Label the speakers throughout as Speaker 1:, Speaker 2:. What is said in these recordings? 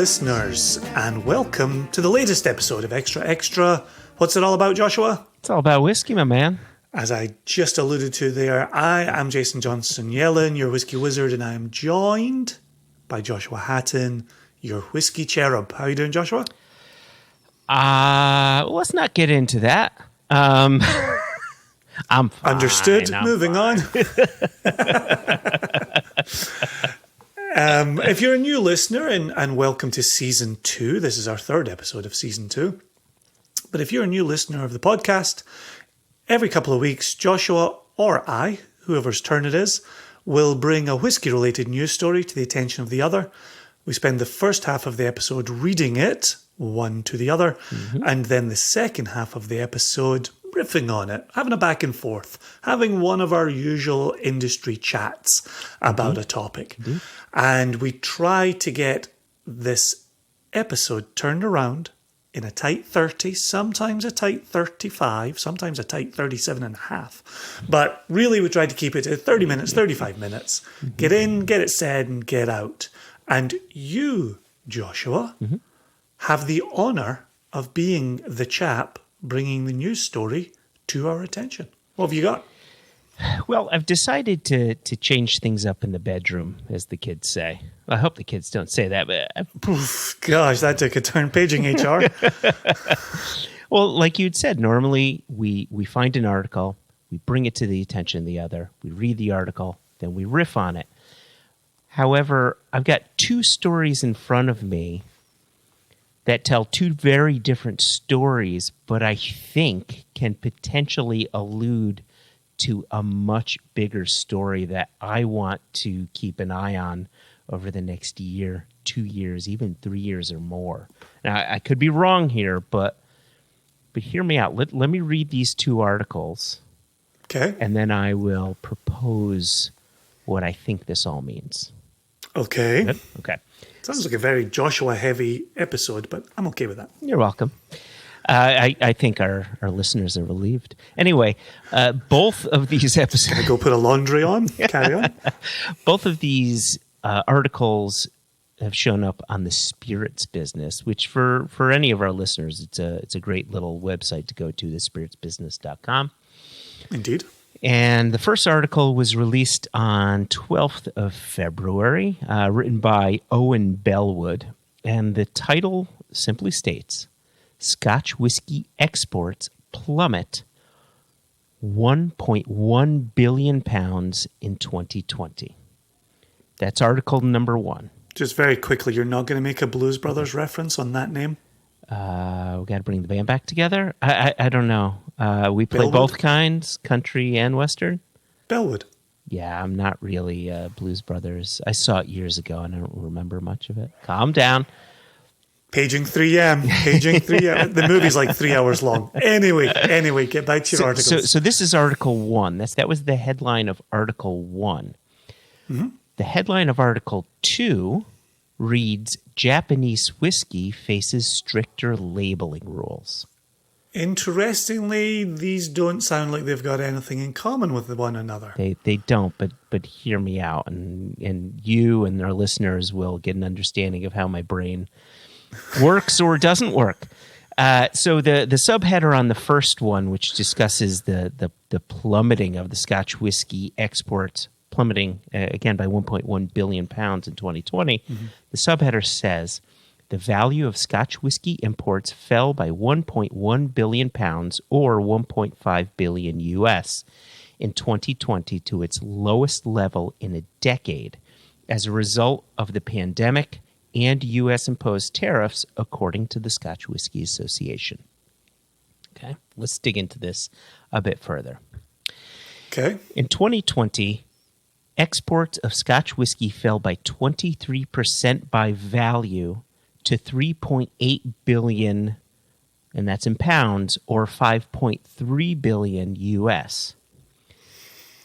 Speaker 1: listeners, and welcome to the latest episode of Extra Extra. What's it all about, Joshua?
Speaker 2: It's all about whiskey, my man.
Speaker 1: As I just alluded to there, I am Jason Johnson Yellen, your whiskey wizard, and I am joined by Joshua Hatton, your whiskey cherub. How are you doing, Joshua?
Speaker 2: Let's not get into that. I'm fine.
Speaker 1: Understood. Moving on. If you're a new listener, and welcome to Season 2, this is our third episode of Season 2. But if you're a new listener of the podcast, every couple of weeks, Joshua or I, whoever's turn it is, will bring a whiskey-related news story to the attention of the other. We spend the first half of the episode reading it, one to the other, and then the second half of the episode riffing on it, having a back and forth, having one of our usual industry chats about a topic. And we try to get this episode turned around in a tight 30, sometimes a tight 35, sometimes a tight 37 and a half. But really we try to keep it at 30 minutes, 35 minutes. Get in, get it said, and get out. And you, Joshua, have the honour of being the chap bringing the news story to our attention. What have you got?
Speaker 2: Well, I've decided to change things up in the bedroom, as the kids say. I hope the kids don't say that, but
Speaker 1: gosh, that took a turn. Paging HR.
Speaker 2: Well, like you'd said, normally we find an article, we bring it to the attention of the other, we read the article, then we riff on it. However, I've got two stories in front of me that tell two very different stories, but I think can potentially allude to a much bigger story that I want to keep an eye on over the next year, 2 years, even 3 years or more. Now, I could be wrong here, but hear me out. Let me read these two articles.
Speaker 1: Okay.
Speaker 2: And then I will propose what I think this all means.
Speaker 1: Okay.
Speaker 2: Good? Okay.
Speaker 1: Sounds like a very Joshua-heavy episode, but I'm okay with that.
Speaker 2: You're welcome. I think our listeners are relieved. Anyway, both of these episodes...
Speaker 1: Can I go put a laundry on? Carry on.
Speaker 2: Both of these articles have shown up on the spirits business, which for any of our listeners, it's a great little website to go to, thespiritsbusiness.com.
Speaker 1: Indeed.
Speaker 2: And the first article was released on 12th of February, written by Owen Bellwood. And the title simply states, Scotch whiskey exports plummet 1.1 billion pounds in 2020. That's article number one.
Speaker 1: Just very quickly, you're not going to make a Blues Brothers reference on that name?
Speaker 2: We got to bring the band back together? I don't know. We play
Speaker 1: Bellwood?
Speaker 2: both kinds, country and western.
Speaker 1: Bellwood.
Speaker 2: Yeah, I'm not really Blues Brothers. I saw it years ago and I don't remember much of it. Calm down.
Speaker 1: Paging 3M. Paging 3M. The movie's like 3 hours long. Anyway, get back to your articles.
Speaker 2: So this is article one. That was the headline of article one. The headline of article two reads, Japanese whiskey faces stricter labeling rules.
Speaker 1: Interestingly, these don't sound like they've got anything in common with one another.
Speaker 2: They don't, but hear me out, and you and our listeners will get an understanding of how my brain works or doesn't work. So the subheader on the first one, which discusses the plummeting of the Scotch whiskey exports, plummeting again by 1.1 billion pounds in 2020, the subheader says, the value of Scotch whiskey imports fell by 1.1 billion pounds or 1.5 billion US in 2020 to its lowest level in a decade as a result of the pandemic and U.S. imposed tariffs, according to the Scotch Whisky Association. Okay, let's dig into this a bit further.
Speaker 1: Okay.
Speaker 2: In 2020, exports of Scotch whiskey fell by 23% by value to 3.8 billion, and that's in pounds, or 5.3 billion US.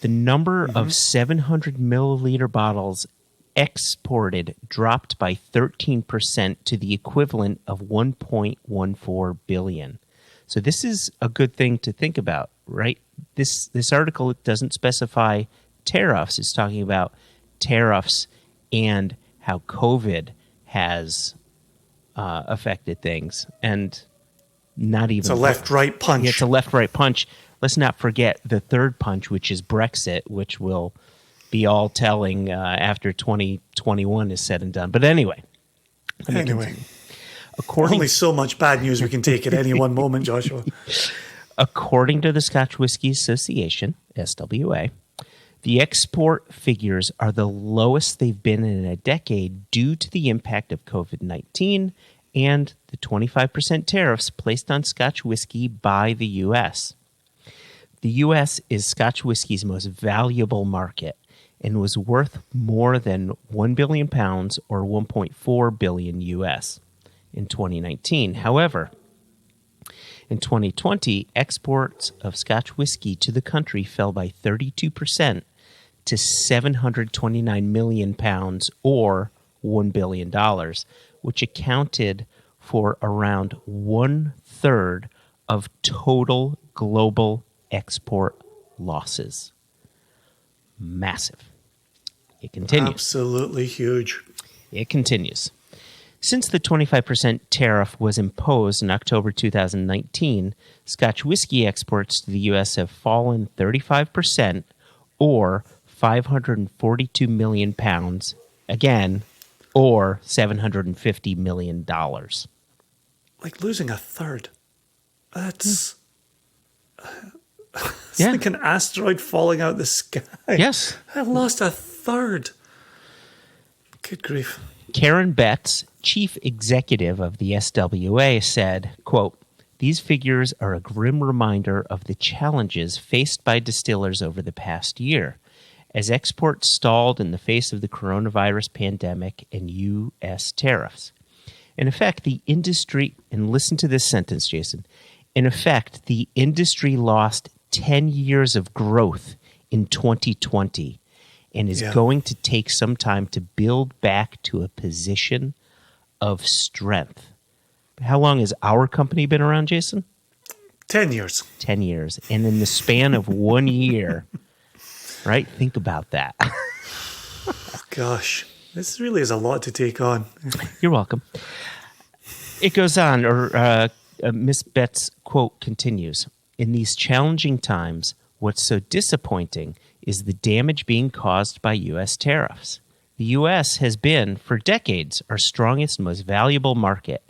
Speaker 2: The number of 700 milliliter bottles exported dropped by 13% to the equivalent of 1.14 billion. So this is a good thing to think about, right? This article doesn't specify tariffs. It's talking about tariffs and how COVID has affected things, and not even
Speaker 1: It's a left-right punch.
Speaker 2: Yeah, it's a left-right punch. Let's not forget the third punch, which is Brexit, which will be all telling after 2021 is said and done. But anyway.
Speaker 1: Only so much bad news we can take at any one moment, Joshua.
Speaker 2: According to the Scotch Whisky Association, SWA, the export figures are the lowest they've been in a decade due to the impact of COVID-19 and the 25% tariffs placed on Scotch whiskey by the U.S. The U.S. is Scotch whiskey's most valuable market and was worth more than £1 billion or 1.4 billion U.S. in 2019. However, in 2020, exports of Scotch whiskey to the country fell by 32% to £729 million or $1 billion, which accounted for around 1/3 of total global export losses. Massive. It continues.
Speaker 1: Absolutely huge.
Speaker 2: It continues. Since the 25% tariff was imposed in October 2019, Scotch whiskey exports to the U.S. have fallen 35%, or 542 million pounds, again, or $750 million.
Speaker 1: Like losing a third. That's... It's
Speaker 2: Yeah.
Speaker 1: like an asteroid falling out the sky.
Speaker 2: Yes.
Speaker 1: I lost a third. Good grief.
Speaker 2: Karen Betts, chief executive of the SWA, said, quote, "These figures are a grim reminder of the challenges faced by distillers over the past year, as exports stalled in the face of the coronavirus pandemic and U.S. tariffs. In effect, the industry," and listen to this sentence, Jason, "in effect, the industry lost 10 years of growth in 2020 and is going to take some time to build back to a position of strength." How long has our company been around, Jason?
Speaker 1: 10 years.
Speaker 2: 10 years. And in the span of 1 year, right? Think about that.
Speaker 1: Gosh, this really is a lot to take on.
Speaker 2: You're welcome. It goes on, or Miss Betts' quote continues, "In these challenging times, what's so disappointing is the damage being caused by U.S. tariffs. The U.S. has been, for decades, our strongest and most valuable market,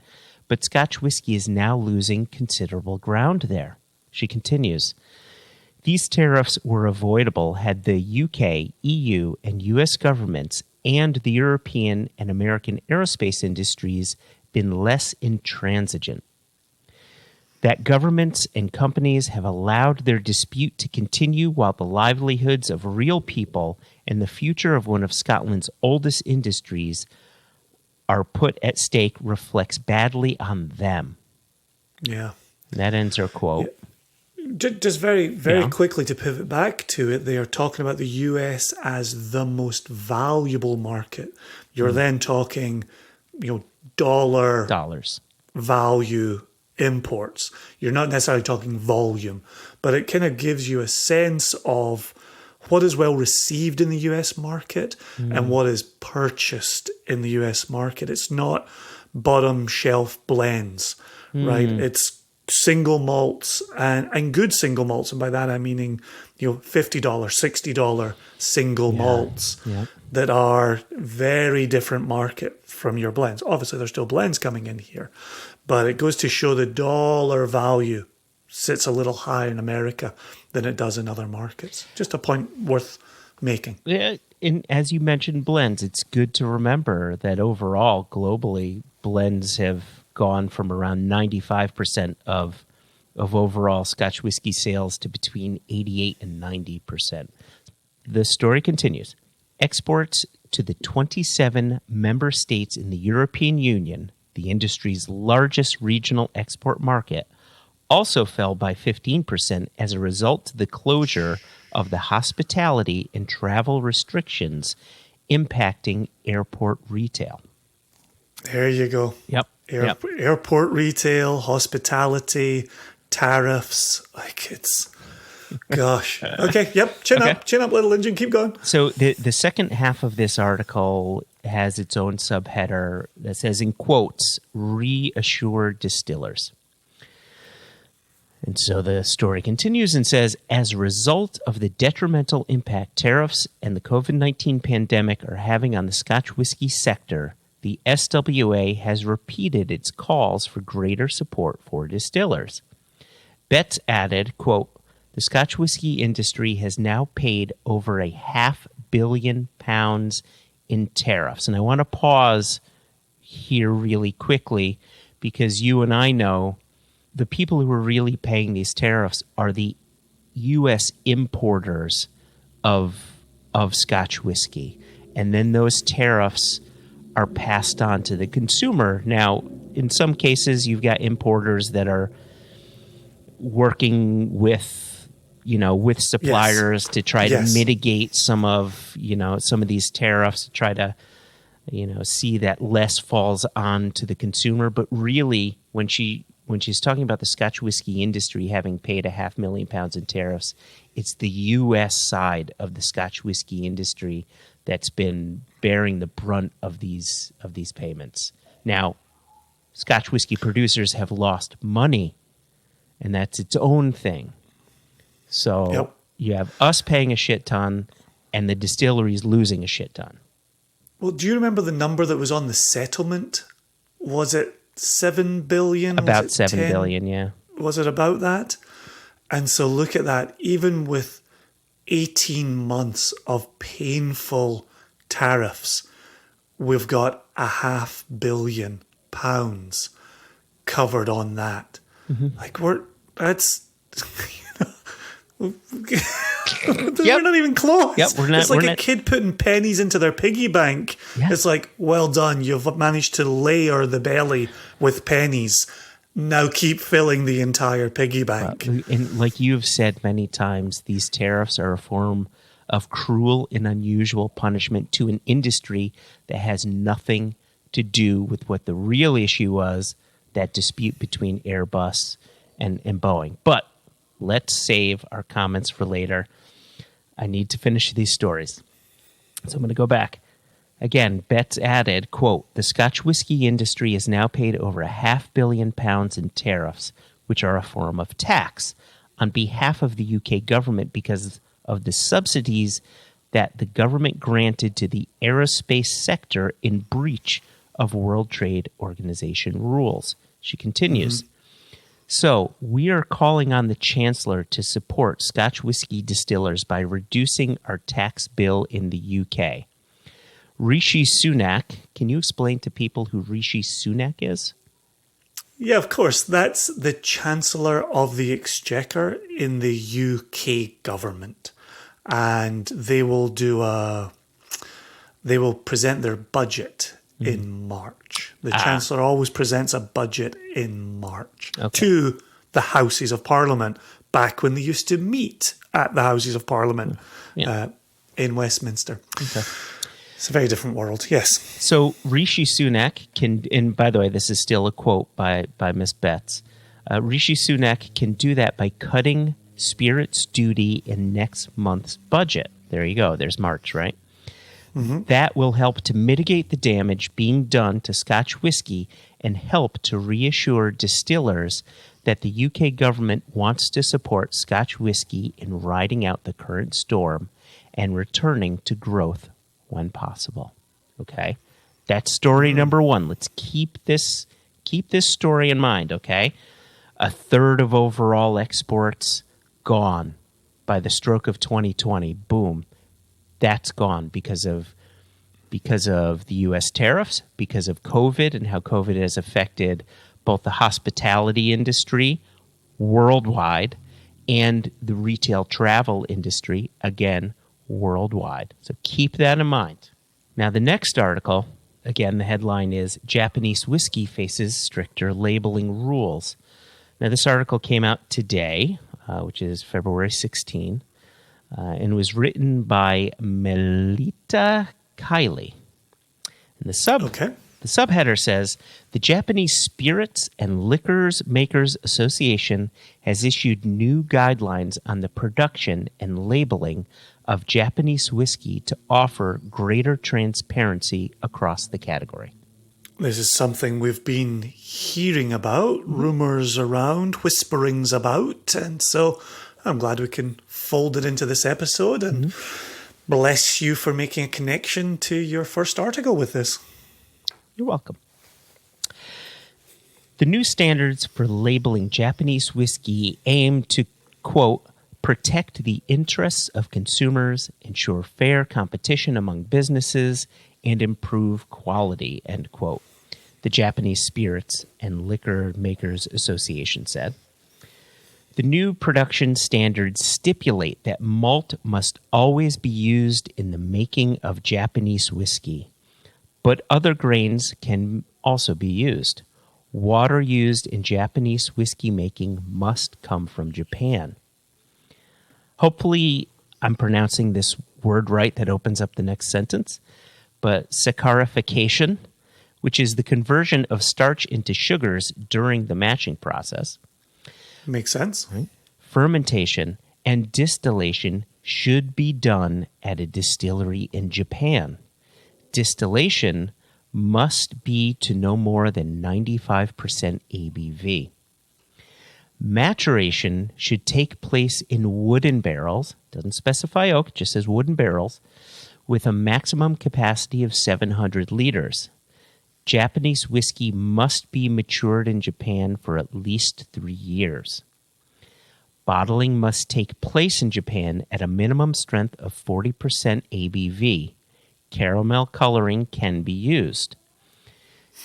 Speaker 2: but Scotch whiskey is now losing considerable ground there." She continues, "These tariffs were avoidable had the UK, EU, and U.S. governments and the European and American aerospace industries been less intransigent. That governments and companies have allowed their dispute to continue while the livelihoods of real people and the future of one of Scotland's oldest industries are put at stake reflects badly on them."
Speaker 1: Yeah.
Speaker 2: That ends her quote.
Speaker 1: Just very, very quickly to pivot back to it, they are talking about the US as the most valuable market. You're then talking,
Speaker 2: Dollars.
Speaker 1: value imports. You're not necessarily talking volume, but it kind of gives you a sense of what is well received in the US market and what is purchased in the US market. It's not bottom shelf blends, right? It's single malts and good single malts. And by that, I'm meaning, $50, $60 single malts that are very different market from your blends. Obviously, there's still blends coming in here, but it goes to show the dollar value sits a little higher in America than it does in other markets. Just a point worth making.
Speaker 2: Yeah, and as you mentioned blends, it's good to remember that overall, globally, blends have gone from around 95% of overall Scotch whiskey sales to between 88 and 90%. The story continues. Exports to the 27 member states in the European Union, the industry's largest regional export market, also fell by 15% as a result of the closure of the hospitality and travel restrictions impacting airport retail.
Speaker 1: There you go.
Speaker 2: Yep.
Speaker 1: Airport retail, hospitality, tariffs. Gosh. Okay. Yep. Chin up, little engine. Keep going.
Speaker 2: So the second half of this article has its own subheader that says, in quotes, reassure distillers. And so the story continues and says, as a result of the detrimental impact tariffs and the COVID-19 pandemic are having on the Scotch whiskey sector, the SWA has repeated its calls for greater support for distillers. Betts added, quote, the Scotch whiskey industry has now paid over £500 million in tariffs. And I want to pause here really quickly because you and I know the people who are really paying these tariffs are the U.S. importers of Scotch whiskey. And then those tariffs are passed on to the consumer. Now, in some cases, you've got importers that are working with suppliers to try to mitigate some of these tariffs, to try to, see that less falls on to the consumer. But really, when she's talking about the Scotch whiskey industry having paid £500 million in tariffs, it's the U.S. side of the Scotch whiskey industry that's been bearing the brunt of these payments. Now, Scotch whiskey producers have lost money, and that's its own thing. So you have us paying a shit ton and the distilleries losing a shit ton.
Speaker 1: Well, do you remember the number that was on the settlement? Was it 7 billion?
Speaker 2: About 7 billion, yeah.
Speaker 1: Was it about that? And so look at that. Even with 18 months of painful tariffs, we've got £500 million covered on that. Mm-hmm. We're not even close.
Speaker 2: Yep,
Speaker 1: it's like a kid putting pennies into their piggy bank. Yeah. It's like, well done, you've managed to layer the belly with pennies. Now keep filling the entire piggy bank.
Speaker 2: And like you've said many times, these tariffs are a form of cruel and unusual punishment to an industry that has nothing to do with what the real issue was, that dispute between Airbus and Boeing. But let's save our comments for later. I need to finish these stories. So I'm going to go back. Again, Betts added, quote, the Scotch whiskey industry has now paid over £500 million in tariffs, which are a form of tax, on behalf of the UK government because of the subsidies that the government granted to the aerospace sector in breach of World Trade Organization rules. She continues, So we are calling on the Chancellor to support Scotch whiskey distillers by reducing our tax bill in the UK. Rishi Sunak, can you explain to people who Rishi Sunak is?
Speaker 1: Yeah, of course. That's the Chancellor of the Exchequer in the UK government. And they will present their budget in March. The Chancellor always presents a budget in March to the Houses of Parliament, back when they used to meet at the Houses of Parliament in Westminster. Okay. It's a very different world, yes. So
Speaker 2: Rishi Sunak can, and by the way, this is still a quote by Miss Betts, Rishi Sunak can do that by cutting spirits duty in next month's budget. There you go. There's March, right? Mm-hmm. That will help to mitigate the damage being done to Scotch whiskey and help to reassure distillers that the UK government wants to support Scotch whiskey in riding out the current storm and returning to growth when possible. Okay? That's story number one. Let's keep this story in mind, okay? A third of overall exports gone by the stroke of 2020. Boom. That's gone because of the U.S. tariffs, because of COVID and how COVID has affected both the hospitality industry worldwide and the retail travel industry, again, worldwide. So keep that in mind. Now, the next article, again, the headline is Japanese Whiskey Faces Stricter Labeling Rules. Now, this article came out today, which is February 16, and was written by Melita Kiley. And the subheader says, the Japanese Spirits and Liquors Makers Association has issued new guidelines on the production and labeling of Japanese whiskey to offer greater transparency across the category.
Speaker 1: This is something we've been hearing about, rumors around, whisperings about, and so I'm glad we can fold it into this episode, and bless you for making a connection to your first article with this.
Speaker 2: You're welcome. The new standards for labeling Japanese whiskey aim to, quote, protect the interests of consumers, ensure fair competition among businesses, and improve quality, end quote, the Japanese Spirits and Liquor Makers Association said. The new production standards stipulate that malt must always be used in the making of Japanese whiskey, but other grains can also be used. Water used in Japanese whiskey making must come from Japan. Hopefully, I'm pronouncing this word right that opens up the next sentence, but saccharification, which is the conversion of starch into sugars during the matching process.
Speaker 1: Makes sense.
Speaker 2: Right? Fermentation and distillation should be done at a distillery in Japan. Distillation must be to no more than 95% ABV. Maturation should take place in wooden barrels, doesn't specify oak, just says wooden barrels, with a maximum capacity of 700 liters. Japanese whiskey must be matured in Japan for at least 3 years. Bottling must take place in Japan at a minimum strength of 40% ABV. Caramel coloring can be used.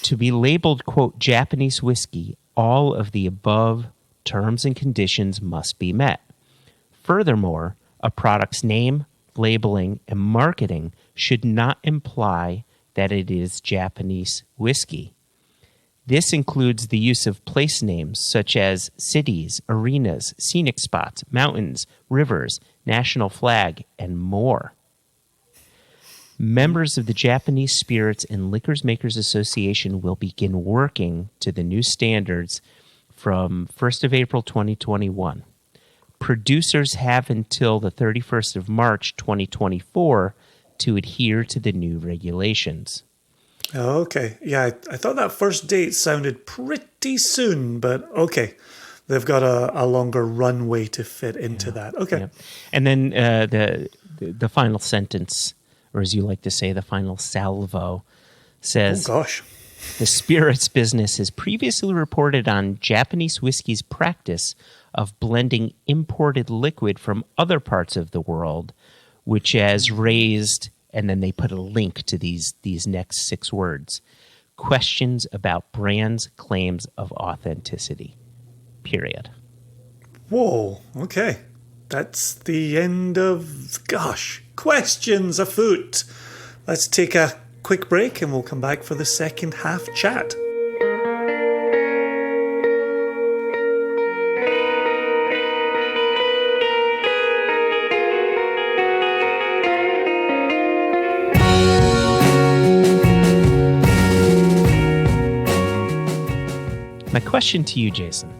Speaker 2: To be labeled, quote, Japanese whiskey, all of the above terms and conditions must be met. Furthermore, a product's name, labeling, and marketing should not imply that it is Japanese whiskey. This includes the use of place names such as cities, arenas, scenic spots, mountains, rivers, national flag, and more. Members of the Japanese Spirits and Liquors Makers Association will begin working to the new standards from 1st of April 2021. Producers have until the 31st of March 2024 to adhere to the new regulations.
Speaker 1: Okay. Yeah, I thought that first date sounded pretty soon, but okay. They've got a longer runway to fit into that. Okay.
Speaker 2: Yeah. And then the final sentence, or as you like to say, the final salvo, says,
Speaker 1: oh, gosh.
Speaker 2: The spirits business has previously reported on Japanese whiskey's practice of blending imported liquid from other parts of the world, which has raised, and then they put a link to these next 6 words, questions about brands' claims of authenticity, period.
Speaker 1: Whoa, okay. That's the end of, gosh, questions afoot. Let's take a quick break and we'll come back for the second half chat.
Speaker 2: My question to you, Jason,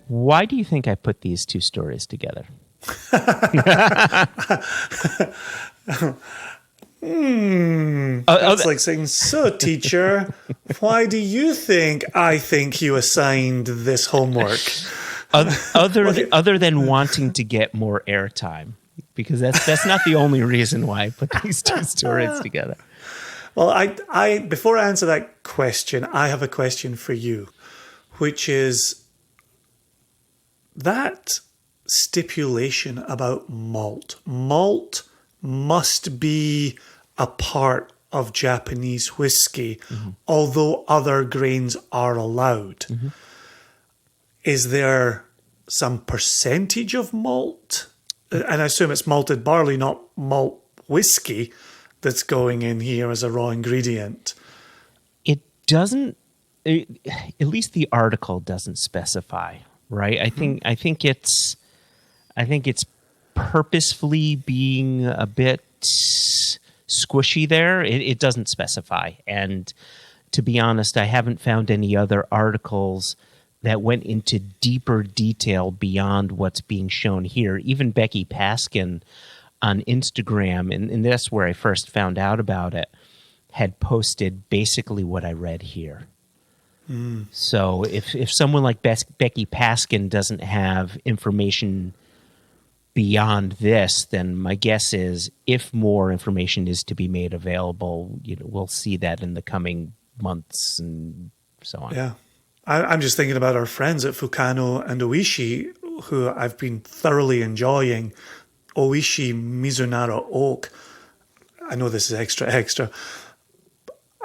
Speaker 2: why do you think I put these 2 stories together?
Speaker 1: That's like saying, so teacher, why do you think I think you assigned this homework?
Speaker 2: Other than wanting to get more airtime, because that's not the only reason why I put these 2 stories together.
Speaker 1: Well, I before I answer that question, I have a question for you, which is that stipulation about malt. Malt must be a part of Japanese whiskey, although other grains are allowed. Is there some percentage of malt? And I assume it's malted barley, not malt whiskey, that's going in here as a raw ingredient.
Speaker 2: It doesn't, at least the article doesn't specify, right? I think it's purposefully being a bit squishy there. It doesn't specify. And to be honest, I haven't found any other articles that went into deeper detail beyond what's being shown here. Even Becky Paskin on Instagram, and that's where I first found out about it, had posted basically what I read here. So if someone like Becky Paskin doesn't have information beyond this, then my guess is if more information is to be made available, we'll see that in the coming months and so on.
Speaker 1: Yeah. I'm just thinking about our friends at Fukano and Oishi, who I've been thoroughly enjoying. Oishi Mizunara Oak. I know this is extra.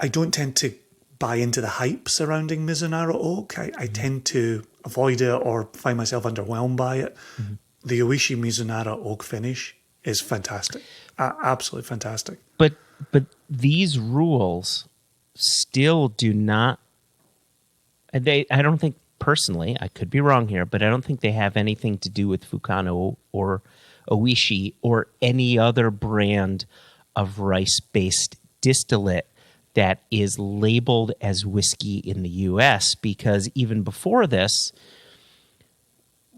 Speaker 1: I don't tend to buy into the hype surrounding Mizunara Oak. I tend to avoid it or find myself underwhelmed by it. Mm-hmm. The Oishi Mizunara Oak finish is fantastic. Absolutely fantastic.
Speaker 2: But these rules still do not... I don't think, personally, I could be wrong here, but I don't think they have anything to do with Fukano or Oishi or any other brand of rice-based distillate that is labeled as whiskey in the U.S., because even before this,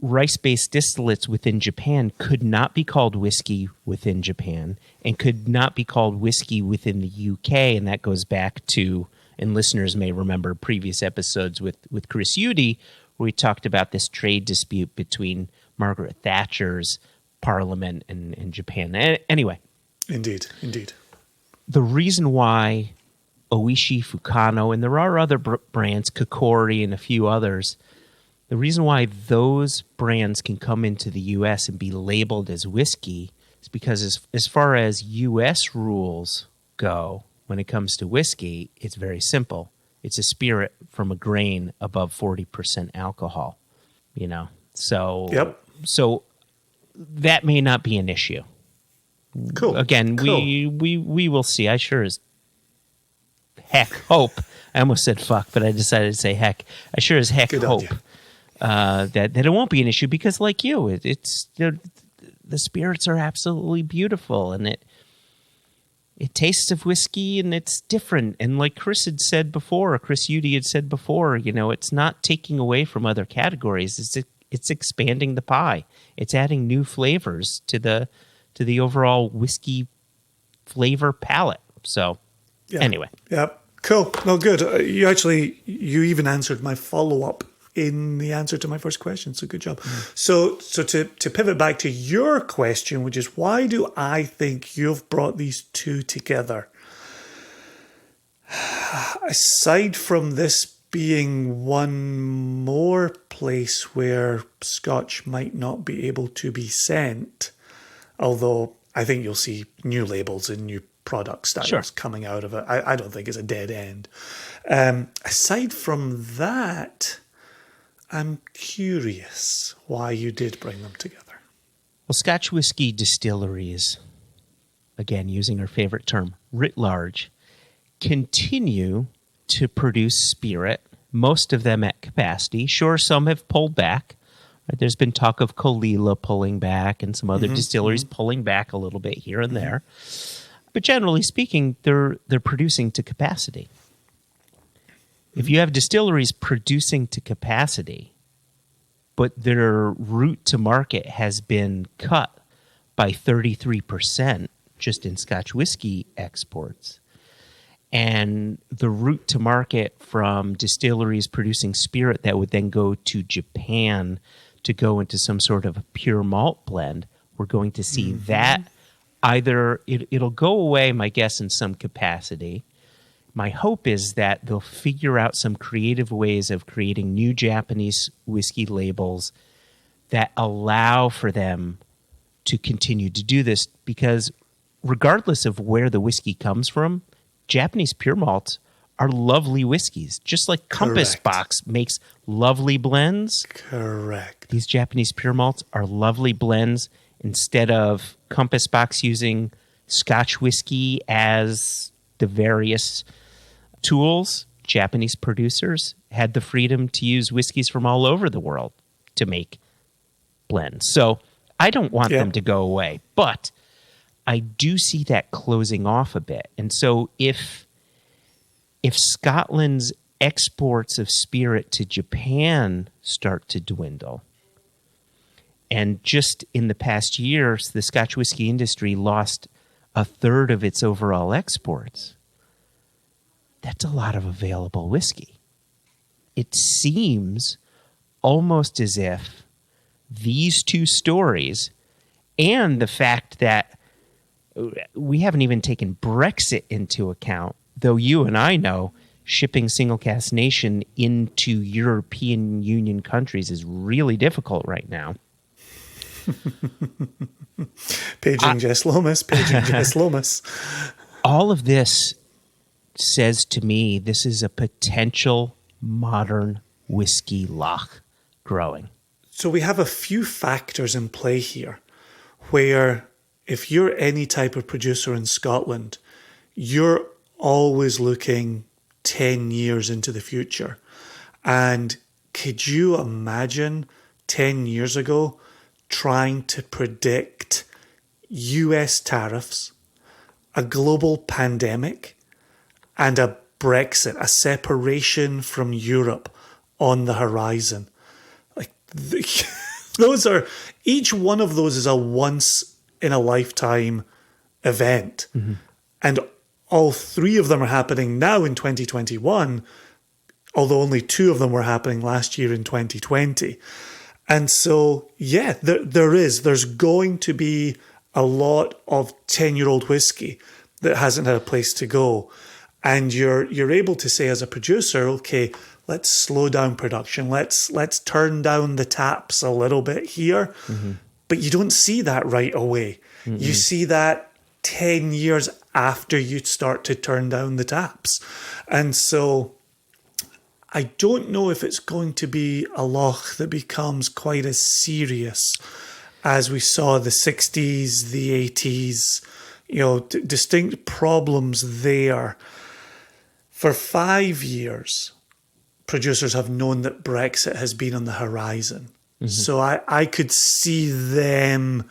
Speaker 2: rice-based distillates within Japan could not be called whiskey within Japan and could not be called whiskey within the UK, and that goes back to, and listeners may remember previous episodes with Chris Udy, where we talked about this trade dispute between Margaret Thatcher's Parliament and Japan. Anyway.
Speaker 1: Indeed.
Speaker 2: The reason why Oishi, Fukano, and there are other brands, Kokori and a few others, the reason why those brands can come into the U.S. and be labeled as whiskey is because as far as U.S. rules go, when it comes to whiskey, it's very simple. It's a spirit from a grain above 40% alcohol, So,
Speaker 1: yep.
Speaker 2: So that may not be an issue.
Speaker 1: Cool.
Speaker 2: Again,
Speaker 1: cool.
Speaker 2: we will see. I sure as heck hope. I almost said fuck, but I decided to say heck. I sure as heck hope that it won't be an issue because, like you, it's the spirits are absolutely beautiful, and it tastes of whiskey, and it's different. And like Chris Udy had said before, it's not taking away from other categories. It's expanding the pie. It's adding new flavors to the overall whiskey flavor palette. So, anyway.
Speaker 1: Yeah, cool. No, good. You even answered my follow-up in the answer to my first question, so good job. So to pivot back to your question, which is why do I think you've brought these two together? Aside from this being one more place where Scotch might not be able to be sent, although I think you'll see new labels and new product styles coming out of it. I don't think it's a dead end. Aside from that, I'm curious why you did bring them together.
Speaker 2: Well, Scotch whiskey distilleries, again, using our favorite term, writ large, continue to produce spirit, most of them at capacity. Sure, some have pulled back. Right? There's been talk of Kalila pulling back and some other distilleries pulling back a little bit here and there. But generally speaking, they're producing to capacity. If you have distilleries producing to capacity, but their route to market has been cut by 33% just in Scotch whiskey exports, and the route to market from distilleries producing spirit that would then go to Japan to go into some sort of a pure malt blend, we're going to see that either it'll go away, my guess, in some capacity. My hope is that they'll figure out some creative ways of creating new Japanese whiskey labels that allow for them to continue to do this, because regardless of where the whiskey comes from, Japanese pure malts are lovely whiskeys. Just like Compass Box makes lovely blends.
Speaker 1: Correct.
Speaker 2: These Japanese pure malts are lovely blends. Instead of Compass Box using Scotch whiskey as the various tools, Japanese producers had the freedom to use whiskeys from all over the world to make blends. So I don't want them to go away, but I do see that closing off a bit. And so if Scotland's exports of spirit to Japan start to dwindle, And just in the past years, the Scotch whiskey industry lost a third of its overall exports. That's a lot of available whiskey. It seems almost as if these two stories and the fact that we haven't even taken Brexit into account, though you and I know shipping single cask nation into European Union countries is really difficult right now.
Speaker 1: Paging Jess Lomas.
Speaker 2: All of this says to me this is a potential modern whiskey loch growing.
Speaker 1: So we have a few factors in play here where if you're any type of producer in Scotland, you're always looking 10 years into the future. And could you imagine 10 years ago trying to predict US tariffs, a global pandemic, and a Brexit, a separation from Europe on the horizon? Like those are, each one of those is a once in a lifetime event. Mm-hmm. And all three of them are happening now in 2021, although only two of them were happening last year in 2020. And so, yeah, there's going to be a lot of 10-year-old whiskey that hasn't had a place to go. And you're able to say as a producer, okay, let's slow down production. Let's turn down the taps a little bit here. Mm-hmm. But you don't see that right away. Mm-hmm. You see that 10 years after you start to turn down the taps. And so I don't know if it's going to be a loch that becomes quite as serious as we saw the 60s, the 80s, distinct problems there. For 5 years, producers have known that Brexit has been on the horizon. Mm-hmm. So I could see them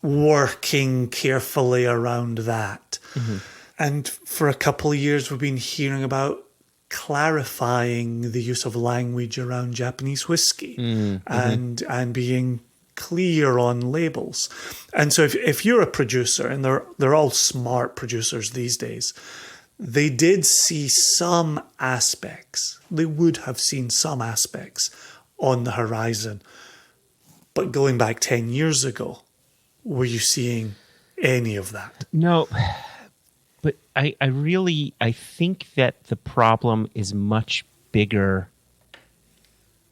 Speaker 1: working carefully around that. Mm-hmm. And for a couple of years, we've been hearing about clarifying the use of language around Japanese whiskey mm-hmm. and being clear on labels. And so if you're a producer, and they're all smart producers these days, they did see some aspects. They would have seen some aspects on the horizon. But going back 10 years ago, were you seeing any of that?
Speaker 2: No, but I think that the problem is much bigger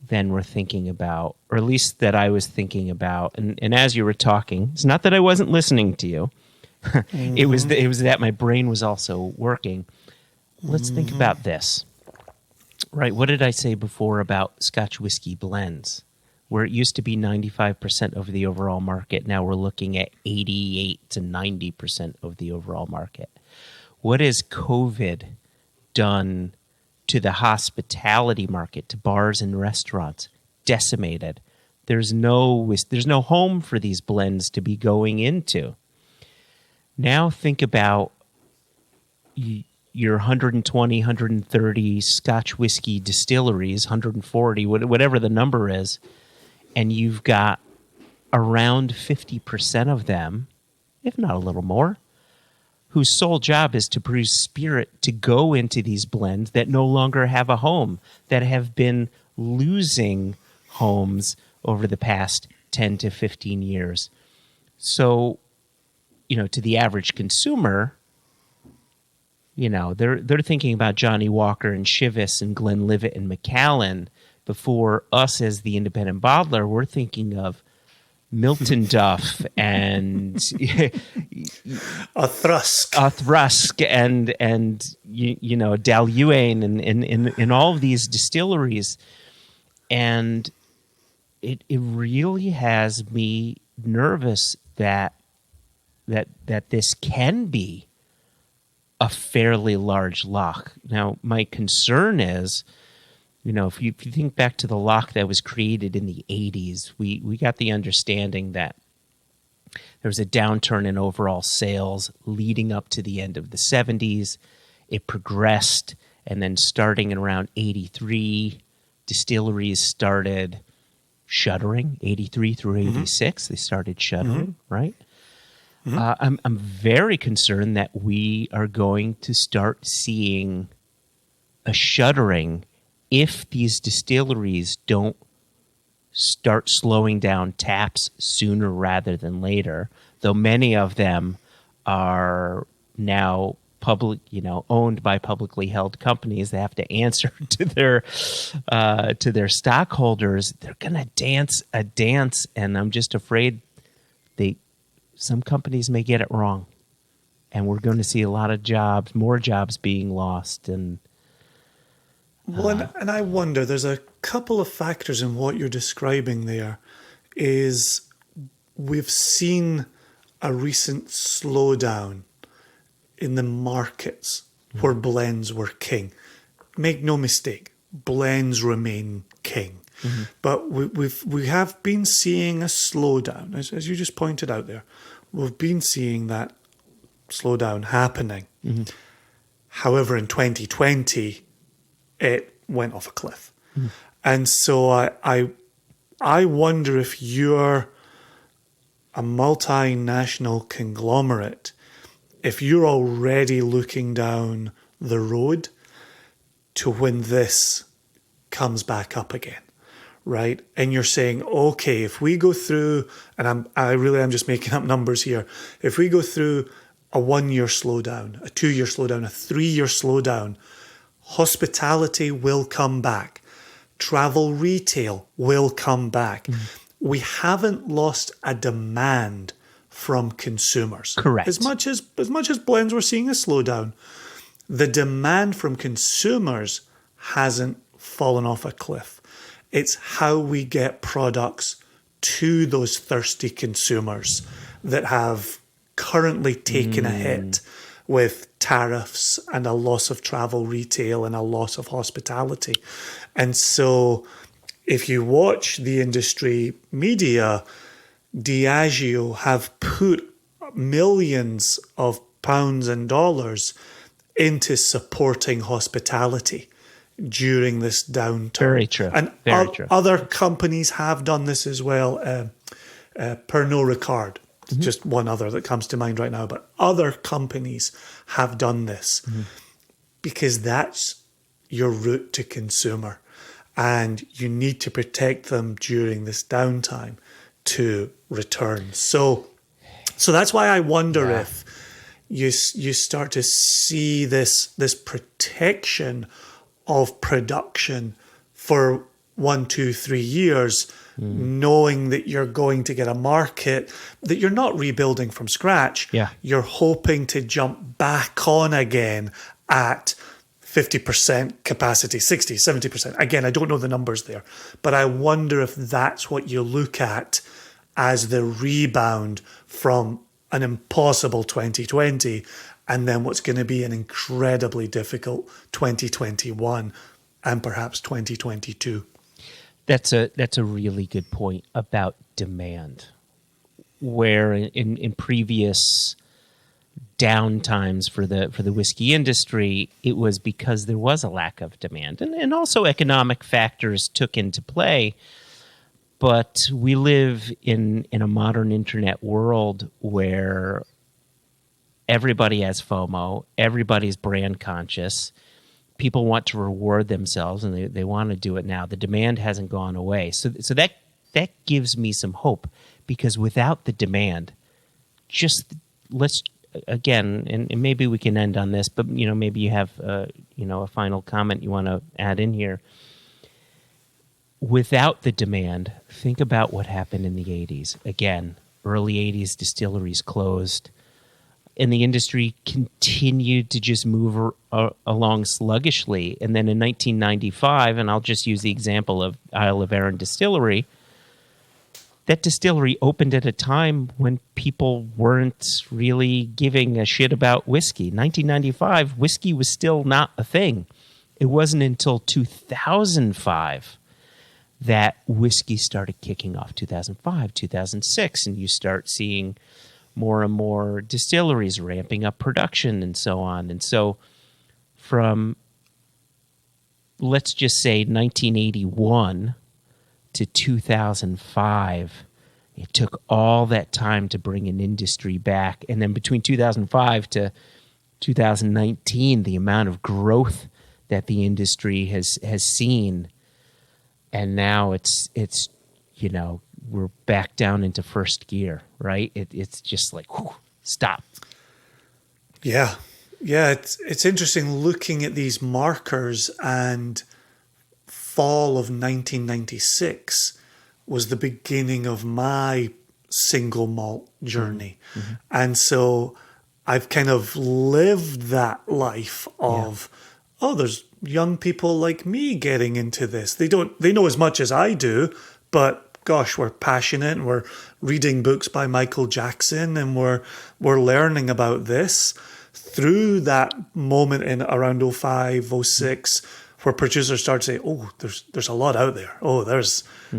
Speaker 2: than we're thinking about, or at least that I was thinking about. And as you were talking, it's not that I wasn't listening to you. Mm-hmm. It was that my brain was also working. Let's mm-hmm. think about this. Right, what did I say before about Scotch whiskey blends? Where it used to be 95% of the overall market, now we're looking at 88 to 90% of the overall market. What has COVID done to the hospitality market, to bars and restaurants? Decimated. There's no home for these blends to be going into. Now think about your 120, 130 Scotch whiskey distilleries, 140, whatever the number is, and you've got around 50% of them, if not a little more, whose sole job is to produce spirit to go into these blends that no longer have a home, that have been losing homes over the past 10 to 15 years. So, to the average consumer, they're thinking about Johnny Walker and Chivas and Glenlivet and Macallan. Before us as the independent bottler, we're thinking of Milton Duff and
Speaker 1: a Thrusk
Speaker 2: and Dalyuane and all of these distilleries, and it really has me nervous that this can be a fairly large loch. Now, my concern is, if you think back to the loch that was created in the 80s, we got the understanding that there was a downturn in overall sales leading up to the end of the 70s. It progressed, and then starting in around 83, distilleries started shuttering, 83 through 86. They started shuttering, right? I'm very concerned that we are going to start seeing a shuttering if these distilleries don't start slowing down taps sooner rather than later, though many of them are now owned by publicly held companies. They have to answer to their stockholders. They're going to dance a dance, and I'm just afraid some companies may get it wrong, and we're going to see a lot of more jobs being lost. And
Speaker 1: and I wonder, there's a couple of factors in what you're describing there. Is we've seen a recent slowdown in the markets where blends were king. Make no mistake, blends remain king. But we have been seeing a slowdown, as you just pointed out there. We've been seeing that slowdown happening. However, in 2020, it went off a cliff. And so I wonder if you're a multinational conglomerate, if you're already looking down the road to when this comes back up again, right? And you're saying, okay, if we go through, and I really am just making up numbers here, if we go through a 1-year slowdown, a 2-year slowdown, a 3-year slowdown, hospitality will come back. Travel retail will come back. We haven't lost a demand from consumers.
Speaker 2: Correct.
Speaker 1: As much as blends were seeing a slowdown, the demand from consumers hasn't fallen off a cliff. It's how we get products to those thirsty consumers that have currently taken a hit with tariffs and a loss of travel retail and a loss of hospitality. And so if you watch the industry media, Diageo have put millions of pounds and dollars into supporting hospitality during this downturn.
Speaker 2: Very true.
Speaker 1: And
Speaker 2: Very true.
Speaker 1: Other companies have done this as well. Pernod Ricard, just one other that comes to mind right now, but other companies have done this because that's your route to consumer, and you need to protect them during this downtime to return. So that's why I wonder if you start to see this protection of production for 1, 2, 3 years, knowing that you're going to get a market that you're not rebuilding from scratch.
Speaker 2: Yeah.
Speaker 1: You're hoping to jump back on again at 50% capacity, 60, 70%. Again, I don't know the numbers there, but I wonder if that's what you look at as the rebound from an impossible 2020 and then what's going to be an incredibly difficult 2021 and perhaps 2022.
Speaker 2: That's a really good point about demand, where in previous downtimes for the whiskey industry, it was because there was a lack of demand, and also economic factors took into play. But we live in a modern internet world where everybody has FOMO, everybody's brand conscious. People want to reward themselves, and they want to do it now. The demand hasn't gone away. So that gives me some hope, because without the demand, let's again, and maybe we can end on this, but maybe you have a final comment you want to add in here. Without the demand, think about what happened in the 80s. Again, early 80s distilleries closed, and the industry continued to just move along sluggishly. And then in 1995, and I'll just use the example of Isle of Arran Distillery, that distillery opened at a time when people weren't really giving a shit about whiskey. 1995, whiskey was still not a thing. It wasn't until 2005 that whiskey started kicking off, 2005, 2006, and you start seeing more and more distilleries ramping up production and so on. And so from, let's just say, 1981 to 2005. It took all that time to bring an industry back. And then between 2005 to 2019, the amount of growth that the industry has seen. And now it's we're back down into first gear, right? It's just like, whew, stop.
Speaker 1: Yeah. Yeah, it's interesting looking at these markers, and fall of 1996 was the beginning of my single malt journey. Mm-hmm. And so I've kind of lived that life of, there's young people like me getting into this. They know as much as I do, but gosh, we're passionate and we're reading books by Michael Jackson and we're learning about this. Through that moment in around 05, 06, where producers start to say, oh, there's a lot out there. Oh,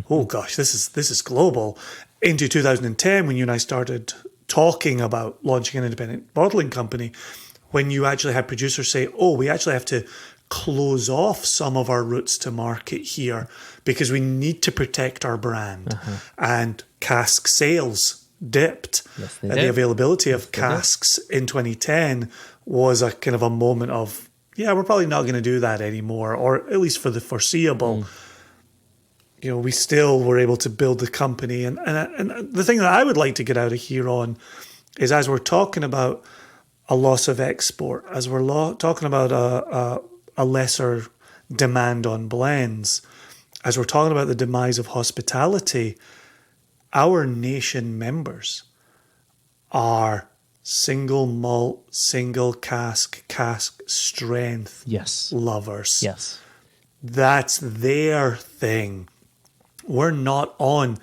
Speaker 1: oh gosh, this is global. Into 2010, when you and I started talking about launching an independent bottling company, when you actually had producers say, oh, we actually have to close off some of our routes to market here because we need to protect our brand. And cask sales dipped.
Speaker 2: Yes, they
Speaker 1: and
Speaker 2: did.
Speaker 1: The availability of casks in 2010 was a kind of a moment of, we're probably not going to do that anymore, or at least for the foreseeable. We still were able to build the company. And the thing that I would like to get out of here on is, as we're talking about a loss of export, as we're talking about a lesser demand on blends, as we're talking about the demise of hospitality, our nation members are single malt, single cask strength lovers.
Speaker 2: Yes.
Speaker 1: That's their thing. We're not on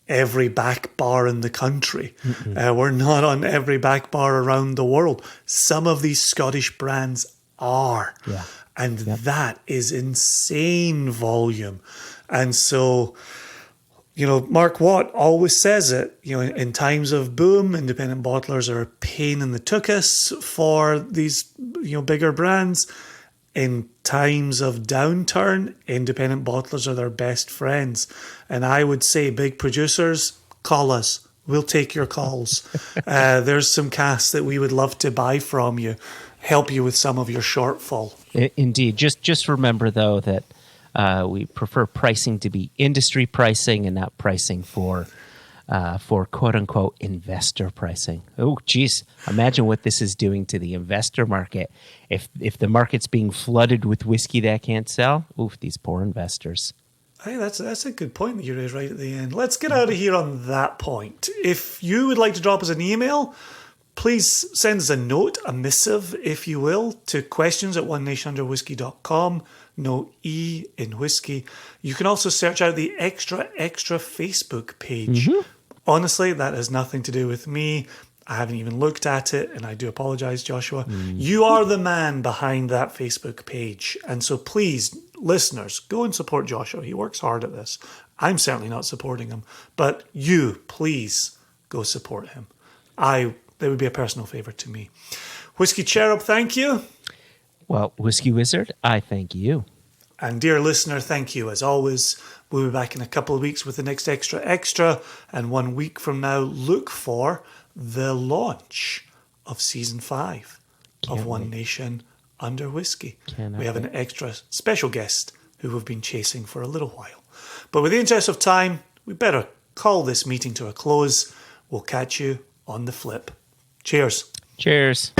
Speaker 1: every back bar in the country. We're not on every back bar around the world. Some of these Scottish brands are.
Speaker 2: Yeah.
Speaker 1: And that is insane volume. And so, Mark Watt always says it, in times of boom, independent bottlers are a pain in the tuchus for these, bigger brands. In times of downturn, independent bottlers are their best friends. And I would say, big producers, call us. We'll take your calls. There's some casks that we would love to buy from you, help you with some of your shortfall.
Speaker 2: Indeed. Just remember, though, that we prefer pricing to be industry pricing and not pricing for quote unquote investor pricing. Oh, geez. Imagine what this is doing to the investor market. If the market's being flooded with whiskey that can't sell, oof, these poor investors.
Speaker 1: Hey, that's a good point that you raised right at the end. Let's get out of here on that point. If you would like to drop us an email, please send us a note, a missive, if you will, to questions@onenationunderwhiskey.com. No E in whiskey. You can also search out the Extra Facebook page. Honestly, that has nothing to do with me. I haven't even looked at it, and I do apologize, Joshua. You are the man behind that Facebook page. And so please, listeners, go and support Joshua. He works hard at this. I'm certainly not supporting him. But you, please, go support him. That would be a personal favor to me. Whiskey Cherub, thank you.
Speaker 2: Well, Whiskey Wizard, I thank you.
Speaker 1: And dear listener, thank you. As always, we'll be back in a couple of weeks with the next Extra. And 1 week from now, look for the launch of Season 5 of One Nation Under Whiskey. We have an extra special guest who we've been chasing for a little while. But with the interest of time, we better call this meeting to a close. We'll catch you on the flip. Cheers.
Speaker 2: Cheers.